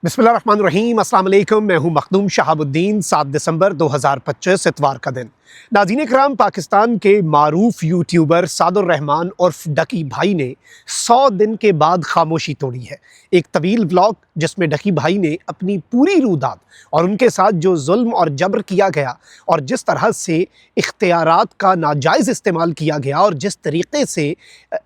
बिस्मिल्लाहिर्रहमानिर्रहीम, अस्सलाम वालेकुम। मैं हूं मखदूम शहाबुद्दीन। 7 दिसंबर 2025 इतवार का दिन। नाज़रीन इकराम, पाकिस्तान के मारूफ यूट्यूबर सादुर रहमान उर्फ डकी भाई ने 100 दिन के बाद खामोशी तोड़ी है। एक तवील व्लॉग जिसमें डकी भाई ने अपनी पूरी रूदात और उनके साथ जो जुल्म और जबर किया गया और जिस तरह से इख्तियारात का नाजायज़ इस्तेमाल किया गया और जिस तरीके से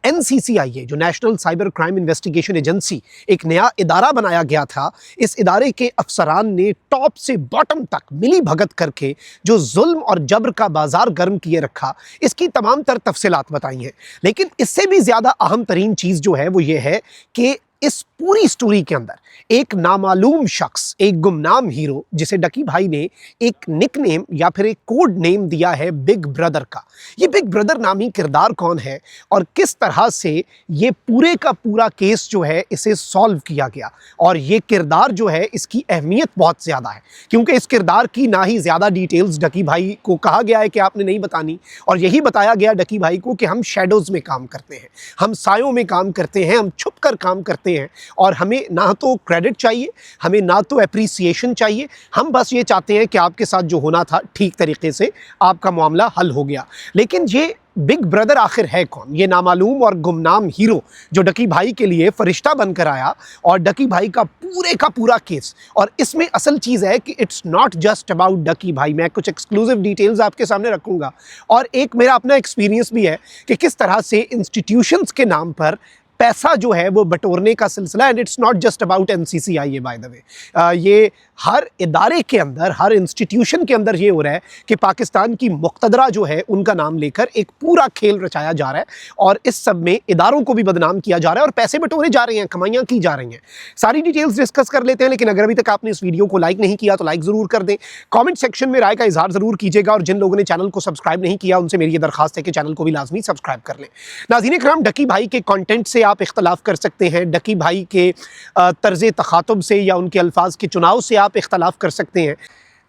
NCCIA जो national cyber crime investigation agency एक नया इदारा बनाया गया था, इस इदारे के अफसरान ने टॉप से बॉटम तक मिली भगत करके जो जुल्म और जबर का बाजार गर्म किए रखा, इसकी तमाम तर तफसीलात बताई हैं। लेकिन इससे भी ज़्यादा अहम तरीन चीज़ जो है वो ये है कि इस पूरी स्टोरी के अंदर एक नामालूम शख्स, एक गुमनाम हीरो, जिसे डकी भाई ने एक निक नेम या फिर एक कोड नेम दिया है बिग ब्रदर का। ये बिग ब्रदर नामी किरदार कौन है और किस तरह से ये पूरे का पूरा केस जो है इसे सॉल्व किया गया, और ये किरदार जो है इसकी अहमियत बहुत ज़्यादा है क्योंकि इस किरदार की ना ही ज़्यादा डिटेल्स डकी भाई को कहा गया है कि आपने नहीं बतानी, और यही बताया गया डकी भाई को कि हम शेडोज़ में काम करते हैं, हम सायों में काम करते हैं, हम छुप कर काम करते हैं और हमें ना तो क्रेडिट चाहिए, हमें ना तो एप्रिसिएशन चाहिए। हम बस ये चाहते हैं कि आपके साथ जो होना था ठीक तरीके से आपका मामला हल हो गया। लेकिन ये बिग ब्रदर आखिर है कौन? ये नामालूम और गुमनाम हीरो जो डकी भाई के लिए फरिश्ता बनकर आया और डकी भाई का पूरा केस। और इसमें असल चीज़ है कि इट्स नॉट जस्ट अबाउट डकी भाई। मैं कुछ एक्सक्लूसिव डिटेल्स आपके सामने रखूँगा और एक मेरा अपना एक्सपीरियंस भी है कि किस तरह से इंस्टीट्यूशंस के नाम पर पैसा जो है वो बटोरने का सिलसिला, and it's not just about NCCIA by the way. ये हर इदारे के अंदर, हर इंस्टीट्यूशन के अंदर ये हो रहा है कि पाकिस्तान की मुक़्तदरा जो है उनका नाम लेकर एक पूरा खेल रचाया जा रहा है और इस सब में इदारों को भी बदनाम किया जा रहा है और पैसे बटोरे जा रहे हैं, कमाइयाँ की जा रही हैं। सारी डिटेल्स डिस्कस कर लेते हैं, लेकिन अगर अभी तक आपने इस वीडियो को लाइक नहीं किया तो लाइक ज़रूर कर दें। कॉमेंट सेक्शन में राय का इजहार ज़रूर कीजिएगा और जिन लोगों ने चैनल को सब्सक्राइब नहीं किया उनसे मेरी ये दरखास्त है कि चैनल को भी लाजमी सब्सक्राइब कर लें। नाज़रीन इकराम, डकी भाई के कॉन्टेंट से आप इख्तलाफ कर सकते हैं, डकी भाई के तर्ज़े तखातुब से या उनके अल्फाज के चुनाव से आप इख्तलाफ कर सकते हैं,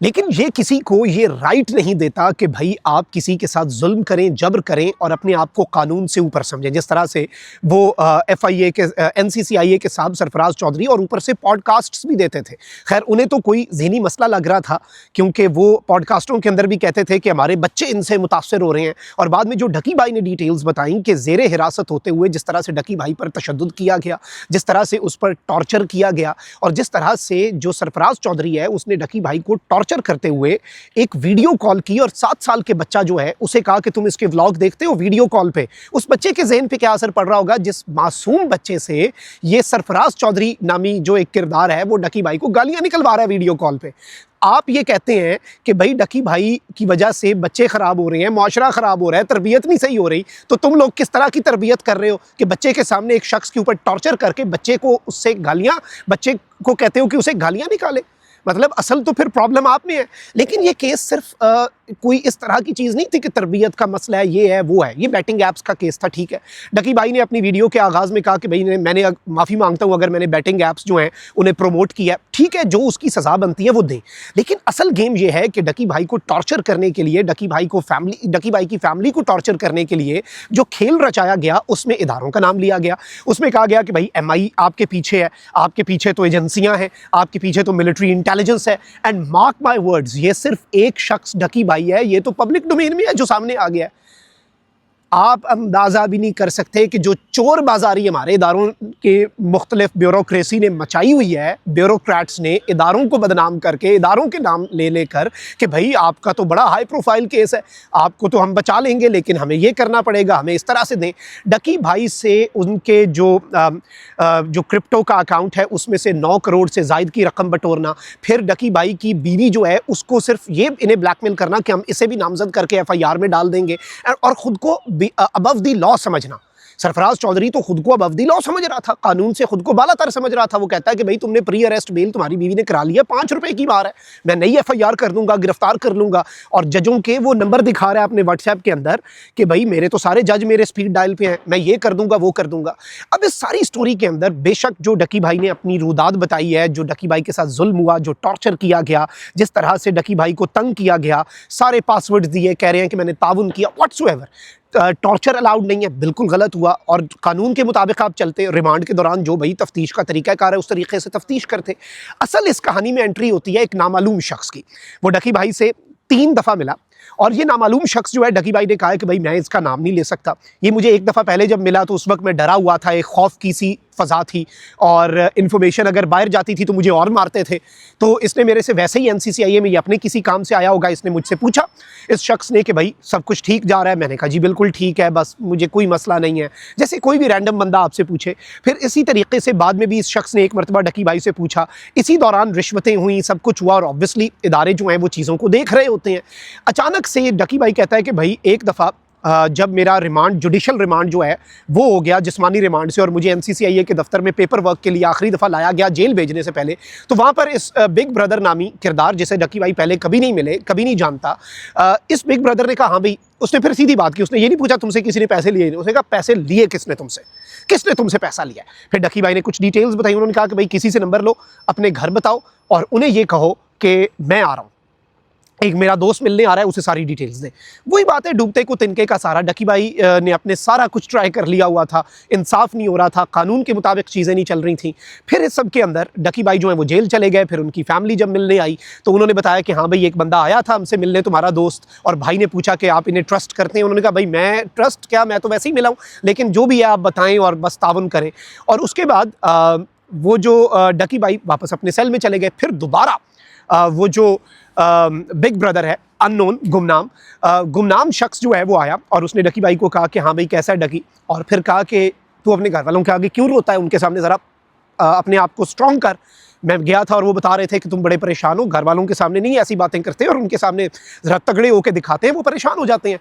लेकिन ये किसी को ये राइट नहीं देता कि भाई आप किसी के साथ जुल्म करें, जबर करें और अपने आप को कानून से ऊपर समझें। जिस तरह से वो FIA के NCCIA के साहब सरफराज चौधरी और ऊपर से पॉडकास्ट्स भी देते थे। खैर, उन्हें तो कोई ज़हनी मसला लग रहा था क्योंकि वो पॉडकास्टों के अंदर भी कहते थे कि हमारे बच्चे इनसे मुतासर हो रहे हैं। और बाद में जो डकी भाई ने डिटेल्स बताई कि ज़ेरे हिरासत होते हुए जिस तरह से डकी भाई पर तशद्दुद किया गया, जिस तरह से उस पर टॉर्चर किया गया और जिस तरह से जो सरफराज चौधरी है उसने डकी भाई को टॉर्चर करते हुए एक वीडियो कॉल की और 7 साल के बच्चा जो है उसे कहा कि तुम इसके व्लॉग देखते हो वीडियो कॉल पे। उस बच्चे के ज़हन पे क्या असर पड़ रहा होगा जिस मासूम बच्चे से ये सरफराज चौधरी नामी जो एक किरदार है वो डकी भाई को गालियां निकलवा रहा है वीडियो कॉल पे। आप ये कहते हैं कि भाई डकी भाई की वजह से बच्चे ख़राब हो रहे हैं, माशरा ख़राब हो रहा है, तरबियत नहीं सही हो रही, तो तुम लोग किस तरह की तरबियत कर रहे हो कि बच्चे के सामने एक शख्स के ऊपर टॉर्चर करके बच्चे को उससे गालियाँ, बच्चे को कहते हो कि उसे गालियाँ निकाले। मतलब असल तो फिर प्रॉब्लम आप में है। लेकिन ये केस सिर्फ कोई इस तरह की चीज़ नहीं थी कि तरबियत का मसला है, ये है वो है। ये बैटिंग ऐप्स का केस था, ठीक है। डकी भाई ने अपनी वीडियो के आगाज़ में कहा कि भाई मैंने माफ़ी मांगता हूँ अगर मैंने बैटिंग ऐप्स जो हैं उन्हें प्रमोट किया, ठीक है, जो उसकी सज़ा बनती है वो दें। लेकिन असल गेम ये है कि डकी भाई को टॉर्चर करने के लिए, डकी भाई की फैमिली को टॉर्चर करने के लिए जो खेल रचाया गया उसमें इदारों का नाम लिया गया। उसमें कहा गया कि भाई MI आपके पीछे है, आपके पीछे तो एजेंसियाँ हैं, आपके पीछे तो मिलिट्री इंटेलिजेंस है। एंड मार्क माई वर्ड्स, ये सिर्फ एक शख्स डकी भाई है, ये तो पब्लिक डोमेन में है जो सामने आ गया है। आप अंदाज़ा भी नहीं कर सकते कि जो चोर बाजारी हमारे इदारों के मुख्तलिफ ब्यूरोक्रेसी ने मचाई हुई है, ब्यूरोक्रेट्स ने इदारों को बदनाम करके, इदारों के नाम ले लेकर कि भाई आपका तो बड़ा हाई प्रोफाइल केस है, आपको तो हम बचा लेंगे लेकिन हमें ये करना पड़ेगा, हमें इस तरह से दें। डकी भाई से उनके जो क्रिप्टो का अकाउंट है उसमें से 9 करोड़ से ज़ायद की रकम बटोरना, फिर डकी भाई की बीवी जो है उसको सिर्फ ये इन्हें ब्लैकमेल करना कि हम इसे भी नामजद करके FIR में डाल देंगे, और ख़ुद को अबव द लॉ समझना। सरफराज चौधरी तो खुद को अबव द लॉ समझ रहा था, कानून से खुद को बालातर समझ रहा था। वो कहता है कि भाई तुमने प्री अरेस्ट बेल तुम्हारी बीवी ने करा लिया, 5 रुपए की मार है, मैं नई FIR कर दूंगा, गिरफ्तार कर लूंगा। और जजों के वो नंबर दिखा रहा है अपने व्हाट्सएप के अंदर कि भाई मेरे तो सारे जज मेरे स्पीड डायल पे हैं, मैं ये कर दूंगा वो कर दूंगा। अब इस सारी स्टोरी के अंदर बेशक जो डकी भाई ने अपनी रुदात बताई है, जो डकी भाई के साथ जुल्म हुआ, जो टॉर्चर किया गया, जिस तरह से डकी भाई को तंग किया गया, सारे पासवर्ड्स दिए, कह रहे हैं कि मैंने ताउन किया, व्हाट्सएवर, टॉर्चर अलाउड नहीं है, बिल्कुल गलत हुआ। और कानून के मुताबिक आप चलते, रिमांड के दौरान जो भाई तफ्तीश का तरीकाकार है उस तरीके से तफ्तीश करते। असल इस कहानी में एंट्री होती है एक नामालूम शख्स की। वो डकी भाई से 3 दफ़ा मिला और ये नामालूम शख्स जो है, डकी भाई ने कहा है कि भाई मैं इसका नाम नहीं ले सकता। ये मुझे एक दफ़ा पहले जब मिला तो उस वक्त मैं डरा हुआ था, एक खौफ की सी फ़ज़ा थी और इन्फॉर्मेशन अगर बाहर जाती थी तो मुझे और मारते थे। तो इसने मेरे से वैसे ही NCCIA में ये अपने किसी काम से आया होगा, इसने मुझसे पूछा इस शख्स ने कि भाई सब कुछ ठीक जा रहा है? मैंने कहा जी बिल्कुल ठीक है, बस मुझे कोई मसला नहीं है, जैसे कोई भी रैंडम बंदा आपसे पूछे। फिर इसी तरीके से बाद में भी इस शख्स ने एक मरतबा डकी भाई से पूछा। इसी दौरान रिश्वतें हुई, सब कुछ हुआ और ऑब्वियसली इदारे जो हैं वो चीज़ों को देख रहे होते हैं। अचानक से डकी भाई कहता है कि भाई एक दफ़ा जब मेरा रिमांड, जुडिशल रिमांड जो है वो हो गया जिस्मानी रिमांड से, और मुझे NCCIA के दफ्तर में पेपर वर्क के लिए आखिरी दफ़ा लाया गया जेल भेजने से पहले, तो वहाँ पर इस बिग ब्रदर नामी किरदार, जिसे डकी भाई पहले कभी नहीं मिले, कभी नहीं जानता, इस बिग ब्रदर ने कहा हाँ भाई, उसने फिर सीधी बात की, उसने ये नहीं पूछा तुमसे किसी ने पैसे लिए, उसने कहा पैसे लिए किसने तुमसे, किसने तुमसे पैसा लिया। फिर डकी भाई ने कुछ डिटेल्स बताई, उन्होंने कहा कि भाई किसी से नंबर लो, अपने घर बताओ और उन्हें ये कहो कि मैं आ रहा हूँ, एक मेरा दोस्त मिलने आ रहा है, उसे सारी डिटेल्स दे। वही बात है, डूबते को तिनके का सारा। डकी भाई ने अपने सारा कुछ ट्राई कर लिया हुआ था, इंसाफ नहीं हो रहा था, कानून के मुताबिक चीज़ें नहीं चल रही थी। फिर इस सब के अंदर डकी भाई जो है वो जेल चले गए। फिर उनकी फैमिली जब मिलने आई तो उन्होंने बताया कि हाँ भाई एक बंदा आया था हमसे मिलने, तुम्हारा दोस्त, और भाई ने पूछा कि आप इन्हें ट्रस्ट करते हैं? उन्होंने कहा भाई मैं ट्रस्ट क्या, मैं तो वैसे ही मिला हूँ, लेकिन जो भी है आप बताएँ और बस तावन करें। और उसके बाद वो जो डकी भाई वापस अपने सेल में चले गए। फिर दोबारा वो जो बिग ब्रदर है, अननोन, गुमनाम शख्स जो है वो आया और उसने डकी भाई को कहा कि हाँ भाई कैसा है डकी, और फिर कहा कि तू अपने घर वालों के आगे क्यों रोता है, उनके सामने ज़रा अपने आप को स्ट्रॉन्ग कर। मैं गया था और वो बता रहे थे कि तुम बड़े परेशान हो, घर वालों के सामने नहीं ऐसी बातें करते और उनके सामने ज़रा तगड़े होकर दिखाते हैं, वो परेशान हो जाते हैं।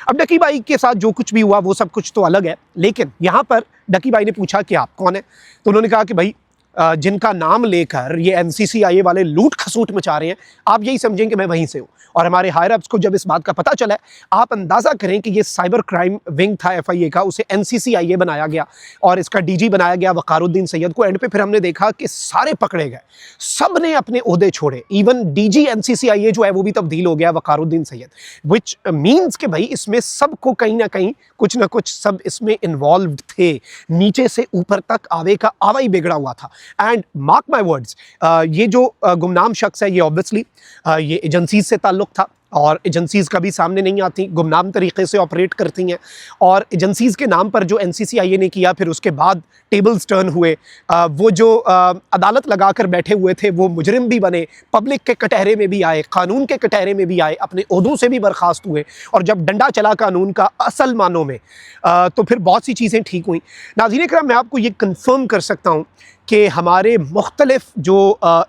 अब डकी भाई के साथ जो कुछ भी हुआ वो सब कुछ तो अलग है, लेकिन यहाँ पर डकी भाई ने पूछा कि आप कौन है, तो उन्होंने कहा कि भाई जिनका नाम लेकर ये NCCIA वाले लूट खसूट मचा रहे हैं, आप यही समझें कि मैं वहीं से हूँ। और हमारे हायर अप्स को जब इस बात का पता चला, आप अंदाज़ा करें कि ये साइबर क्राइम विंग था FIA का, उसे NCCIA बनाया गया और इसका DG बनाया गया वकारुद्दीन सैयद को। एंड पे फिर हमने देखा कि सारे पकड़े गए, सब ने अपने ओहदे छोड़े, इवन DG NCCIA जो है वो भी तब्दील हो गया वकारुद्दीन सैयद, विच मीन्स कि भाई इसमें सबको कहीं ना कहीं कुछ ना कुछ सब इसमें इन्वॉल्व थे, नीचे से ऊपर तक आवे का आवा ही बिगड़ा हुआ था। एंड मार्क माई वर्ड्स, ये जो गुमनाम शख्स है ये ऑब्वियसली ये एजेंसीज से ताल्लुक़ था और एजेंसीज़ कभी सामने नहीं आती, गुमनाम तरीके से ऑपरेट करती हैं। और एजेंसीज़ के नाम पर जो NCCIA ने किया, फिर उसके बाद टेबल्स टर्न हुए, वो जो अदालत लगा कर बैठे हुए थे वो मुजरिम भी बने, पब्लिक के कटहरे में भी आए, कानून के कटहरे में भी आए, अपने ओहदों से भी बर्खास्त हुए, और जब डंडा चला कानून का असल मानों में तो फिर बहुत सी चीज़ें ठीक हुई। नाज़रीन इकराम, मैं आपको ये कन्फर्म कर सकता हूँ कि हमारे मुख्तलिफ जो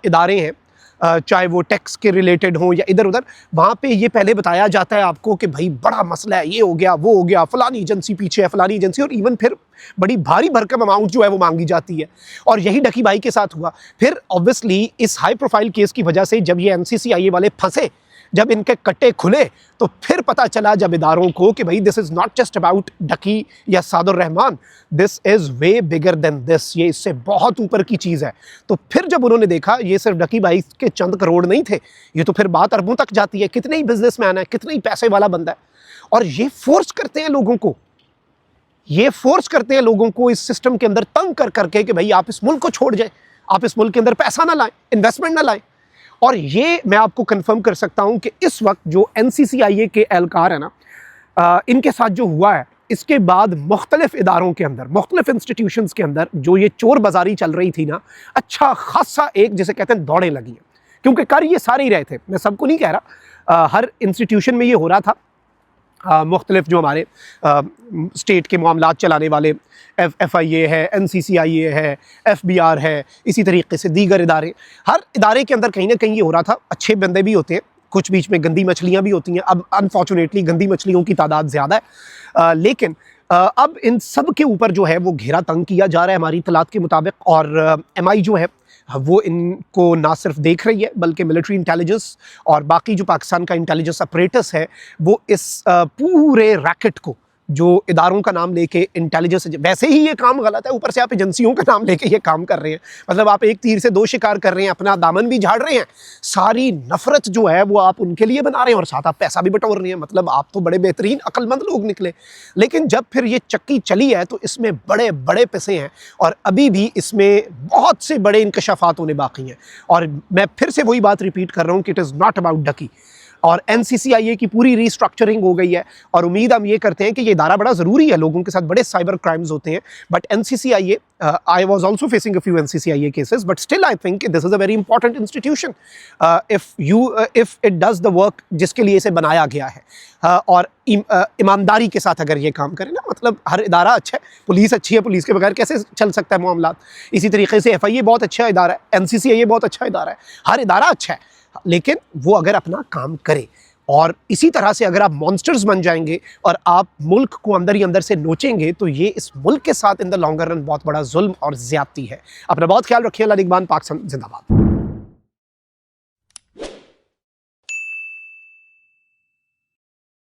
इदारे हैं, चाहे वो टैक्स के रिलेटेड हों या इधर उधर, वहाँ पे ये पहले बताया जाता है आपको कि भाई बड़ा मसला है, ये हो गया वो हो गया, फ़लानी एजेंसी पीछे है, फ़लानी एजेंसी, और इवन फिर बड़ी भारी भरकम अमाउंट जो है वो मांगी जाती है। और यही डकी भाई के साथ हुआ। फिर ऑब्वियसली इस हाई प्रोफाइल केस की वजह से जब ये NCCIA वाले फंसे, जब इनके कट्टे खुले, तो फिर पता चला जब इदारों को कि भाई this is not just about Ducky या Saadur Rehman, this is way bigger than this, ये इससे बहुत ऊपर की चीज़ है। तो फिर जब उन्होंने देखा ये सिर्फ डकी भाई के चंद करोड़ नहीं थे, ये तो फिर बात अरबों तक जाती है, कितने ही बिजनेसमैन है, कितने ही पैसे वाला बंदा है, और ये फोर्स करते हैं लोगों को, ये फोर्स करते हैं लोगों को इस सिस्टम के अंदर तंग कर करके कि भाई आप इस मुल्क को छोड़ जाए, आप इस मुल्क के अंदर पैसा ना लाएं, इन्वेस्टमेंट ना लाएं। और ये मैं आपको कंफर्म कर सकता हूं कि इस वक्त जो NCCIA के एहलकार है ना, इनके साथ जो हुआ है, इसके बाद मुख्तलिफ इदारों के अंदर, मुख्तलिफ इंस्टीट्यूशंस के अंदर जो ये चोर बाजारी चल रही थी ना, अच्छा खासा एक जिसे कहते हैं दौड़ें लगी हैं, क्योंकि कर ये सारे ही रहे थे, मैं सबको नहीं कह रहा, हर इंस्टीट्यूशन में ये हो रहा था। मुख्तलिफ जो हमारे स्टेट के मामलात चलाने वाले FIA है, NCCIA है, FBR है, इसी तरीके से दीगर इदारे, हर इदारे के अंदर कहीं ना कहीं ये हो रहा था। अच्छे बंदे भी होते हैं, कुछ बीच में गंदी मछलियाँ भी होती हैं। अब अनफॉर्चुनेटली गंदी मछलियों की तादाद ज़्यादा है, लेकिन अब इन सब के ऊपर जो है वो घेरा तंग किया जा रहा है हमारी इत्तलात के मुताबिक। और MI जो है वो इनको ना सिर्फ देख रही है बल्कि मिलिट्री इंटेलिजेंस और बाकी जो पाकिस्तान का इंटेलिजेंस अपरेटस है वो इस पूरे रैकेट को जो इदारों का नाम लेके इंटेलिजेंस, वैसे ही ये काम गलत है, ऊपर से आप एजेंसियों का नाम लेके ये काम कर रहे हैं। मतलब आप एक तीर से दो शिकार कर रहे हैं, अपना दामन भी झाड़ रहे हैं, सारी नफरत जो है वो आप उनके लिए बना रहे हैं और साथ आप पैसा भी बटोर रहे हैं। मतलब आप तो बड़े बेहतरीन अक्लमंद लोग निकले। लेकिन जब फिर ये चक्की चली है तो इसमें बड़े बड़े पैसे हैं और अभी भी इसमें बहुत से बड़े इंकशाफात होने बाकी हैं। और मैं फिर से वही बात रिपीट कर रहा हूँ कि इट इज़ नॉट अबाउट डकी। और एनसीसीआईए की पूरी रीस्ट्रक्चरिंग हो गई है और उम्मीद हम ये करते हैं कि ये इदारा बड़ा ज़रूरी है, लोगों के साथ बड़े साइबर क्राइम्स होते हैं। But NCCIA, I was also facing a few NCCIA cases, but still I think this is a very important institution if it does the work जिसके लिए इसे बनाया गया है। और ईमानदारी के साथ अगर ये काम करें ना, मतलब हर इदारा अच्छा है, पुलिस अच्छी है, पुलिस के बगैर कैसे चल सकता है मामला। इसी तरीके से एफआईए बहुत अच्छा इदारा है, एनसीसीआईए बहुत अच्छा इदारा है, हर इदारा अच्छा है, लेकिन वो अगर अपना काम करे। और इसी तरह से अगर आप मॉन्स्टर्स बन जाएंगे और आप मुल्क को अंदर ही अंदर से नोचेंगे तो ये इस मुल्क के साथ इन द लॉन्गर रन बहुत बड़ा जुल्म और ज्यादती है। अपना बहुत ख्याल रखिए। अल्लाह निगहबान, पाक जिंदाबाद।